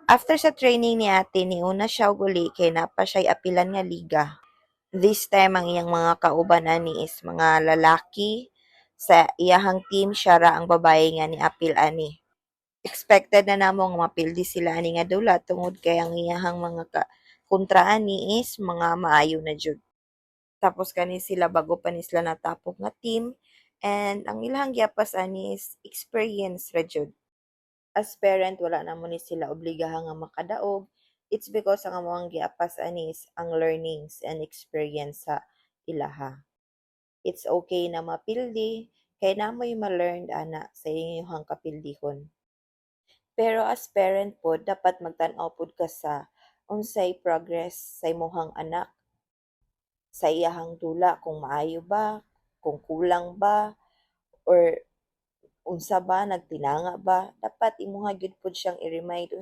After sa training ni ate, niuna siya og uli kay napa siya'y apilan nga liga. This time ang iyang mga kauban ani is mga lalaki. Sa iyahang team siya ra ang babae nga ni apil ani. Expected na namong mapildi sila ani nga dula tungod kay ang iyahang mga kontra ani is mga maayo na jud. Tapos kani sila bago pa ni sila natapok nga team, and ang ilang giapas ani is experience ra jud. As parent wala na mo ni sila obligahan nga makadaog. It's because ang among giapas ani is ang learnings and experience sa ilaha. It's okay na mapildi kay namoy ma-learn ana sa inyong kapildihon. Pero as parent pod dapat magtan-aw pod ka sa unsay progress sa imong anak sa iyahang dula, kung maayo ba, kung kulang ba, or unsa ba, nagtinanga ba, dapat imuha gyud pod siyang i-remind